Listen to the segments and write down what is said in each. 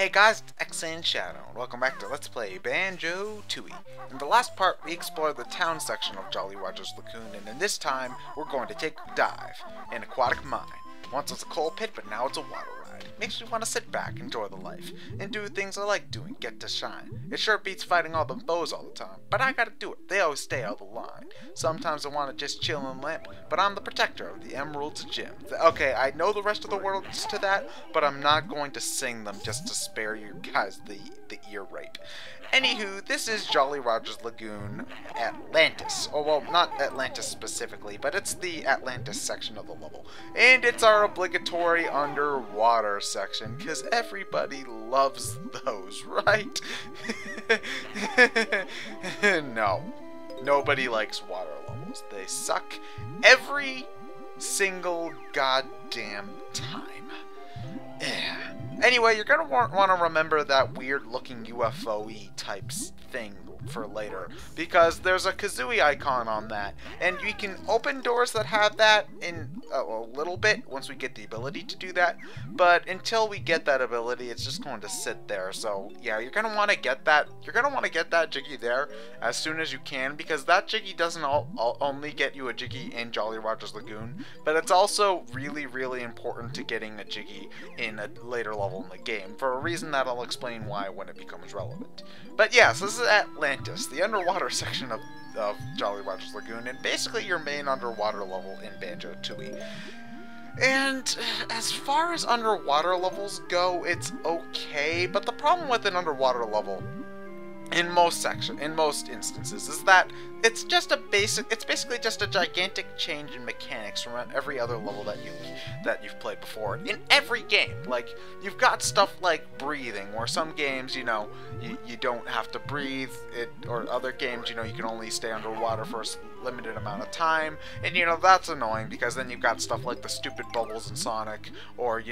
Hey guys, it's X Shadow, and welcome back to Let's Play Banjo-Tooie. In the last part, we explored the town section of Jolly Roger's Lagoon, and in this time, we're going to take a dive in Aquatic Mine. Once it was a coal pit, but now it's a water ride. Makes me want to sit back, enjoy the life, and do things I like doing, get to shine. It sure beats fighting all the foes all the time, but I gotta do it. They always stay out of the line. Sometimes I want to just chill and lamp, but I'm the protector of the Emerald's Gem. Okay, I know the rest of the words to that, but I'm not going to sing them just to spare you guys the ear rape. Anywho, this is Jolly Roger's Lagoon, Atlantis. Oh, well, not Atlantis specifically, but it's the Atlantis section of the level. And it's our obligatory underwater section, because everybody loves those, right? No. Nobody likes water levels. They suck every single goddamn time. Anyway, you're gonna want to remember that weird-looking UFO-y type thing for later, because there's a kazooie icon on that, and we can open doors that have that in a little bit once we get the ability to do that, but until we get that ability, it's just going to sit there. So yeah, you're gonna want to get that. You're gonna want to get that Jiggy there as soon as you can, because that Jiggy doesn't only get you a Jiggy in Jolly Roger's Lagoon, but it's also really important to getting a Jiggy in a later level in the game, for a reason that I'll explain why when it becomes relevant. But yeah, so this is Atlantis, the underwater section of Jolly Roger's Lagoon, and basically your main underwater level in Banjo-Tooie. And as far as underwater levels go, it's okay, but the problem with an underwater level in most instances is that it's basically just a gigantic change in mechanics from every other level that you've played before in every game. Like, you've got stuff like breathing, where some games, you don't have to breathe, or other games, you can only stay underwater for a limited amount of time, and that's annoying, because then you've got stuff like the stupid bubbles in Sonic, or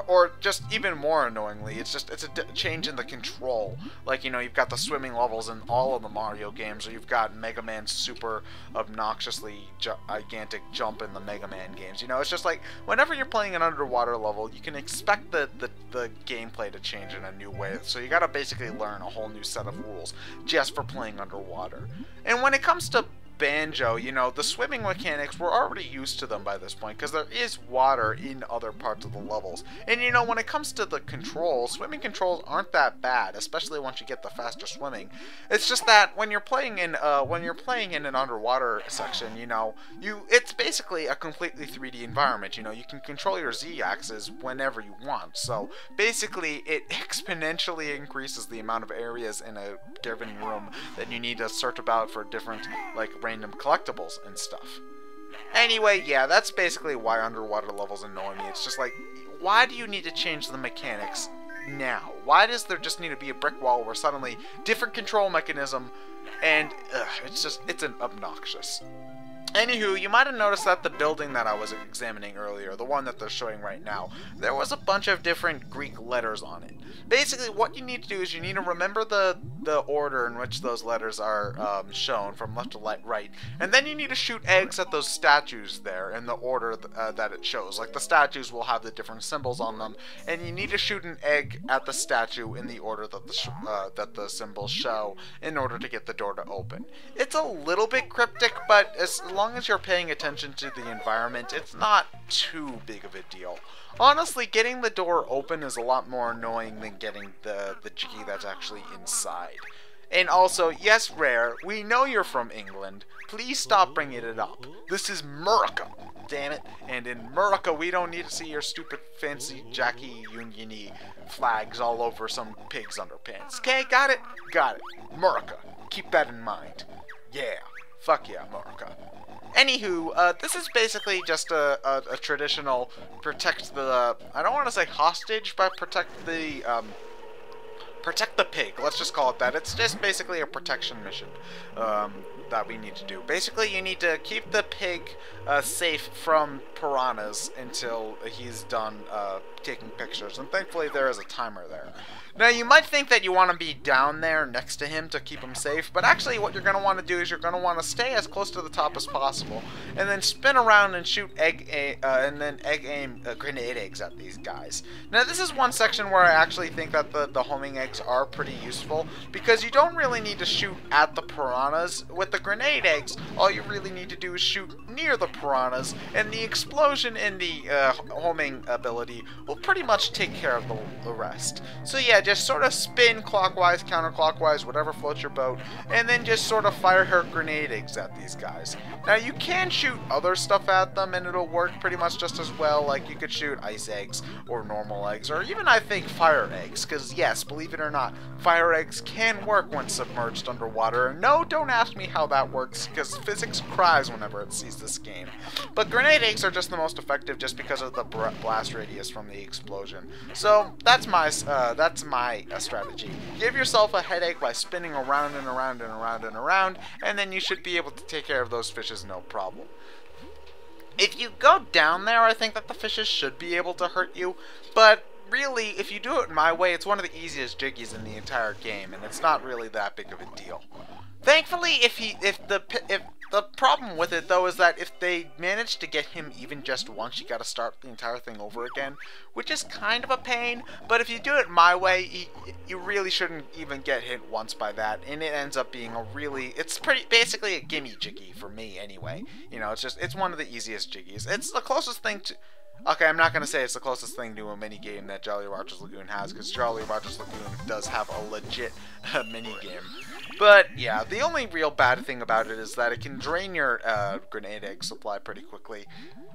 or just even more annoyingly, it's a change in the control. Like, you've got the swimming levels in all of the Mario games, or you've got Mega Man's super obnoxiously gigantic jump in the Mega Man games. It's just like, whenever you're playing an underwater level, you can expect the gameplay to change in a new way. So you gotta basically learn a whole new set of rules just for playing underwater. And when it comes to Banjo, the swimming mechanics, we're already used to them by this point, because there is water in other parts of the levels. And when it comes to the controls, swimming controls aren't that bad, especially once you get the faster swimming. It's just that when you're playing in an underwater section, it's basically a completely 3D environment. You can control your Z-axis whenever you want. So basically, it exponentially increases the amount of areas in a given room that you need to search about for different, like, random collectibles and stuff. Anyway, yeah, that's basically why underwater levels annoy me. It's just like, why do you need to change the mechanics now? Why does there just need to be a brick wall where suddenly different control mechanism, and it's an obnoxious. Anywho, you might have noticed that the building that I was examining earlier, the one that they're showing right now, there was a bunch of different Greek letters on it. Basically, what you need to do is you need to remember the order in which those letters are shown from left to right, and then you need to shoot eggs at those statues there in the order that it shows. Like, the statues will have the different symbols on them, and you need to shoot an egg at the statue in the order that the symbols show in order to get the door to open. It's a little bit cryptic, but as long as you're paying attention to the environment, it's not too big of a deal. Honestly, getting the door open is a lot more annoying than getting the Jiggy that's actually inside. And also, yes, Rare, we know you're from England. Please stop bringing it up. This is America, damn it. And in America, we don't need to see your stupid fancy Jackie Union-y flags all over some pig's underpants. Okay, got it? Got it. America. Keep that in mind. Yeah. Fuck yeah, America. Anywho, this is basically just a traditional protect the, I don't want to say hostage, but protect the pig. Let's just call it that. It's just basically a protection mission. that we need to do. Basically, you need to keep the pig safe from piranhas until he's done taking pictures, and thankfully there is a timer there. Now, you might think that you want to be down there next to him to keep him safe, but actually what you're going to want to do is you're going to want to stay as close to the top as possible, and then spin around and shoot egg aim grenade eggs at these guys. Now, this is one section where I actually think that the homing eggs are pretty useful, because you don't really need to shoot at the piranhas. With the grenade eggs, all you really need to do is shoot near the piranhas, and the explosion in the homing ability will pretty much take care of the rest. So yeah, just sort of spin clockwise, counterclockwise, whatever floats your boat, and then just sort of fire her grenade eggs at these guys. Now, you can shoot other stuff at them, and it'll work pretty much just as well. Like, you could shoot ice eggs, or normal eggs, or even, I think, fire eggs, because yes, believe it or not, fire eggs can work when submerged underwater. And no, don't ask me how that works, because physics cries whenever it sees this game. But grenade eggs are just the most effective just because of the blast radius from the explosion. So that's my strategy. Give yourself a headache by spinning around and around and around and around, and then you should be able to take care of those fishes no problem. If you go down there, I think that the fishes should be able to hurt you, but really, if you do it my way, it's one of the easiest jiggies in the entire game, and it's not really that big of a deal. Thankfully, if the problem with it, though, is that if they manage to get him even just once, you gotta start the entire thing over again, which is kind of a pain, but if you do it my way, you really shouldn't even get hit once by that, and it ends up being it's basically a gimme jiggy for me, anyway. You know, it's one of the easiest jiggies. It's the closest thing to... Okay, I'm not going to say it's the closest thing to a minigame that Jolly Roger's Lagoon has, because Jolly Roger's Lagoon does have a legit minigame. But, yeah, the only real bad thing about it is that it can drain your grenade egg supply pretty quickly.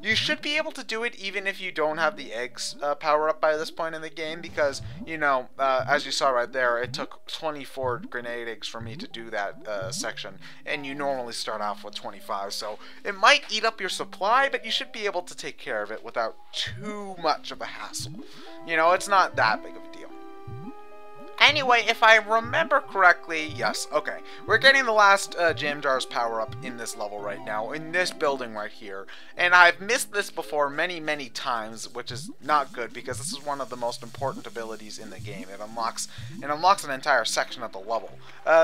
You should be able to do it even if you don't have the eggs power up by this point in the game, because, you know, as you saw right there, it took 24 grenade eggs for me to do that section, and you normally start off with 25, so it might eat up your supply, but you should be able to take care of it without too much of a hassle. You know, it's not that big of a deal. Anyway, if I remember correctly, yes, okay, we're getting the last Jam Jars power-up in this level right now, in this building right here, and I've missed this before many, many times, which is not good, because this is one of the most important abilities in the game. It unlocks an entire section of the level.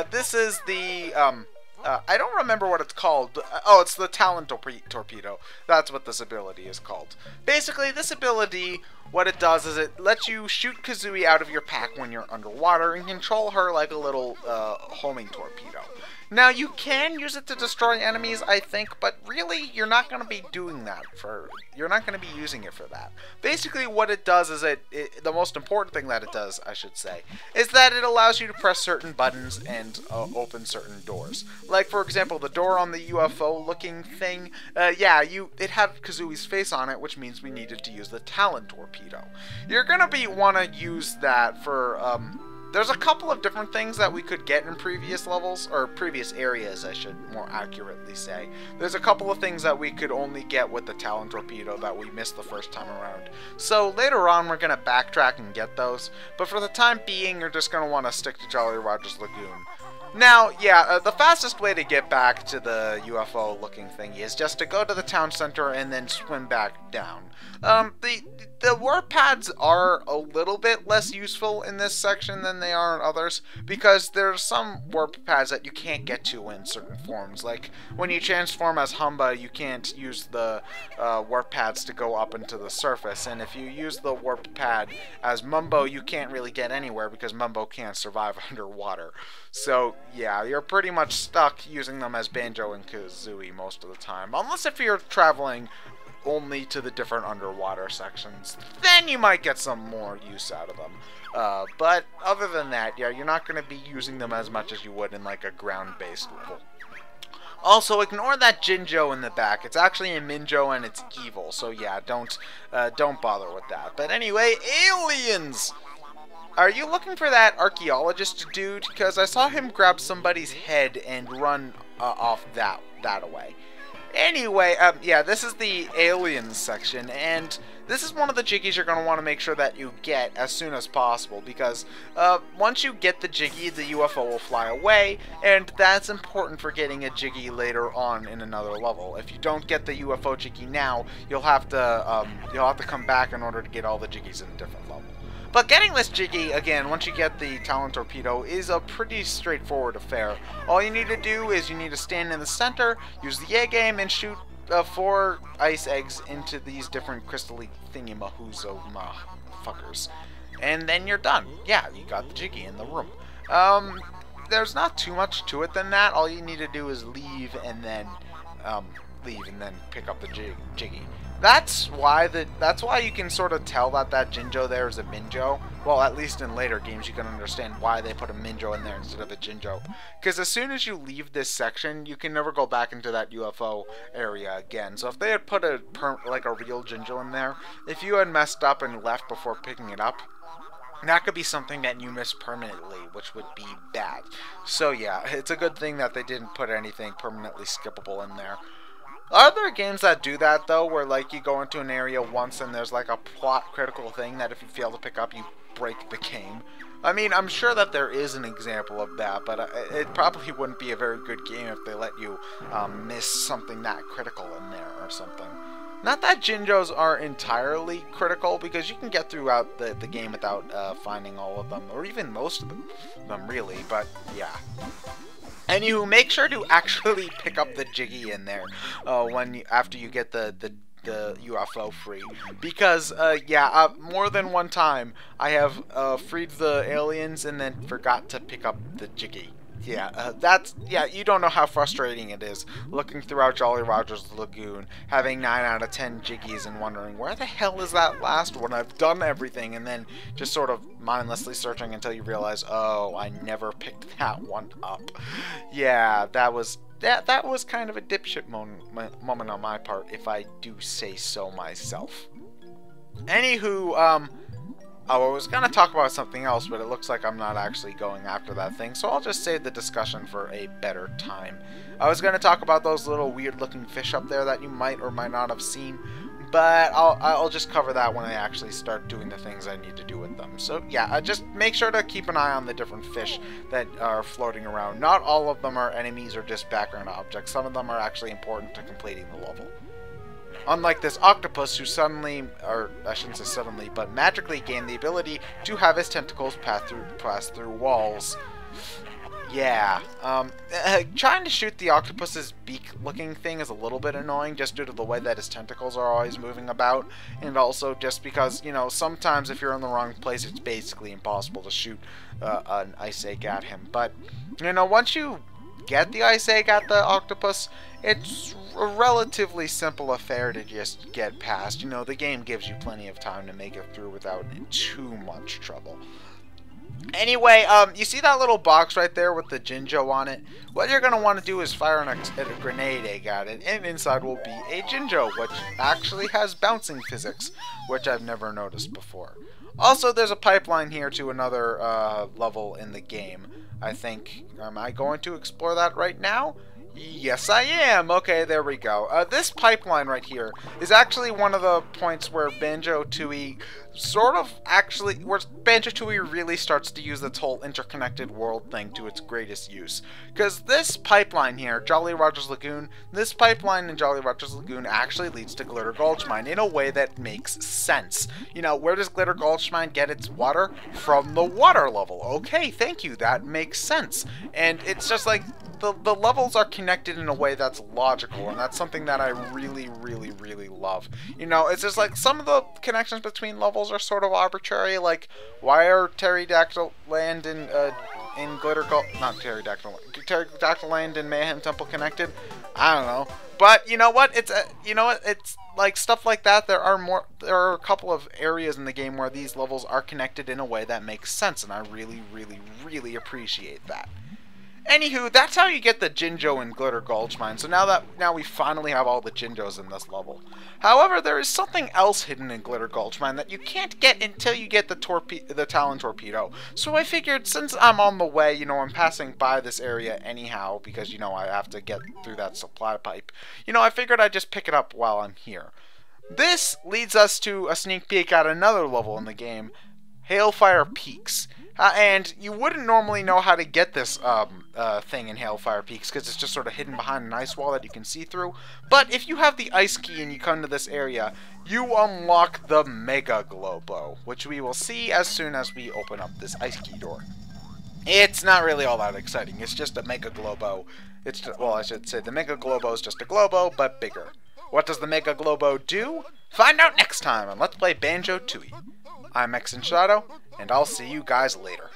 This is the, I don't remember what it's called. Oh, it's the Talon Torpedo. That's what this ability is called. Basically, this ability, what it does is it lets you shoot Kazooie out of your pack when you're underwater and control her like a little homing torpedo. Now, you can use it to destroy enemies, I think, but really, you're not going to be doing that you're not going to be using it for that. Basically, what it does is the most important thing that it does, I should say, is that it allows you to press certain buttons and open certain doors. Like, for example, the door on the UFO-looking thing, it had Kazooie's face on it, which means we needed to use the Talon Torpedo. You're going to want to use that for, there's a couple of different things that we could get in previous levels, or previous areas, I should more accurately say. There's a couple of things that we could only get with the Talon Torpedo that we missed the first time around. So later on, we're going to backtrack and get those, but for the time being, you're just going to want to stick to Jolly Roger's Lagoon. Now, yeah, the fastest way to get back to the UFO-looking thingy is just to go to the town center and then swim back down. The warp pads are a little bit less useful in this section than they are in others, because there's some warp pads that you can't get to in certain forms. Like, when you transform as Humba, you can't use the warp pads to go up into the surface, and if you use the warp pad as Mumbo, you can't really get anywhere because Mumbo can't survive underwater. So, yeah, you're pretty much stuck using them as Banjo and Kazooie most of the time. Unless if you're traveling only to the different underwater sections, then you might get some more use out of them. But other than that, yeah, you're not going to be using them as much as you would in like a ground-based level. Also, ignore that Jinjo in the back. It's actually a Minjo and it's evil, so yeah, don't bother with that. But anyway, aliens! Are you looking for that archaeologist dude? Because I saw him grab somebody's head and run off that away. Anyway, yeah, this is the aliens section, and this is one of the jiggies you're going to want to make sure that you get as soon as possible, because once you get the jiggy, the UFO will fly away, and that's important for getting a jiggy later on in another level. If you don't get the UFO jiggy now, you'll have to come back in order to get all the jiggies in a different level. But getting this jiggy, again, once you get the Talon Torpedo, is a pretty straightforward affair. All you need to do is you need to stand in the center, use the A-game, and shoot 4 ice eggs into these different crystally thingy-mahoozoma fuckers. And then you're done. Yeah, you got the jiggy in the room. There's not too much to it than that. All you need to do is leave and then pick up the jiggy. That's why you can sort of tell that Jinjo there is a Minjo. Well, at least in later games you can understand why they put a Minjo in there instead of a Jinjo. Because as soon as you leave this section, you can never go back into that UFO area again. So if they had put a real Jinjo in there, if you had messed up and left before picking it up, that could be something that you miss permanently, which would be bad. So yeah, it's a good thing that they didn't put anything permanently skippable in there. Are there games that do that, though, where, like, you go into an area once and there's, like, a plot-critical thing that if you fail to pick up, you break the game? I mean, I'm sure that there is an example of that, but it probably wouldn't be a very good game if they let you miss something that critical in there or something. Not that Jinjos are entirely critical, because you can get throughout the game without finding all of them, or even most of them, really, but yeah. Anywho, make sure to actually pick up the jiggy in there after you get the UFO free, because yeah, more than one time I have freed the aliens and then forgot to pick up the jiggy. Yeah, you don't know how frustrating it is looking throughout Jolly Roger's Lagoon, having 9 out of 10 jiggies and wondering where the hell is that last one? I've done everything, and then just sort of mindlessly searching until you realize, oh, I never picked that one up. Yeah, that was kind of a dipshit moment on my part, if I do say so myself. Anywho, I was going to talk about something else, but it looks like I'm not actually going after that thing, so I'll just save the discussion for a better time. I was going to talk about those little weird-looking fish up there that you might or might not have seen, but I'll just cover that when I actually start doing the things I need to do with them. So yeah, just make sure to keep an eye on the different fish that are floating around. Not all of them are enemies or just background objects. Some of them are actually important to completing the level. Unlike this octopus, who suddenly, or I shouldn't say suddenly, but magically gained the ability to have his tentacles pass through walls. Yeah, trying to shoot the octopus's beak-looking thing is a little bit annoying, just due to the way that his tentacles are always moving about, and also just because, you know, sometimes if you're in the wrong place, it's basically impossible to shoot an ice egg at him. But, you know, once you get the ice egg at the octopus, it's a relatively simple affair to just get past. You know, the game gives you plenty of time to make it through without too much trouble. Anyway, you see that little box right there with the Jinjo on it? What you're going to want to do is fire a grenade egg at it, and inside will be a Jinjo, which actually has bouncing physics, which I've never noticed before. Also, there's a pipeline here to another level in the game, I think. Am I going to explore that right now? Yes, I am! Okay, there we go. This pipeline right here is actually one of the points where Banjo-Tooie where Banjo-Tooie really starts to use its whole interconnected world thing to its greatest use. Because this pipeline here, Jolly Roger's Lagoon, this pipeline in Jolly Roger's Lagoon actually leads to Glitter Gulch Mine in a way that makes sense. You know, where does Glitter Gulch Mine get its water? From the water level. Okay, thank you, that makes sense. And it's just like, the levels are connected in a way that's logical, and that's something that I really, really, really love. You know, it's just like some of the connections between levels are sort of arbitrary, like why are Pterodactyl Land and Glitter Gulch, not Pterodactyl Land and Mayhem Temple connected? I don't know, but you know what? It's like stuff like that. There are a couple of areas in the game where these levels are connected in a way that makes sense, and I really, really, really appreciate that. Anywho, that's how you get the Jinjo in Glitter Gulch Mine. So now we finally have all the Jinjos in this level. However, there is something else hidden in Glitter Gulch Mine that you can't get until you get the Talon Torpedo. So I figured, since I'm on the way, I'm passing by this area anyhow, because, I have to get through that supply pipe. I figured I'd just pick it up while I'm here. This leads us to a sneak peek at another level in the game, Hailfire Peaks. And you wouldn't normally know how to get this thing in Hailfire Peaks because it's just sort of hidden behind an ice wall that you can see through. But if you have the ice key and you come to this area, you unlock the Mega Globo, which we will see as soon as we open up this ice key door. It's not really all that exciting. It's just a Mega Globo. Well, I should say the Mega Globo is just a Globo, but bigger. What does the Mega Globo do? Find out next time on Let's Play Banjo-Tooie. I'm X and Shadow, and I'll see you guys later.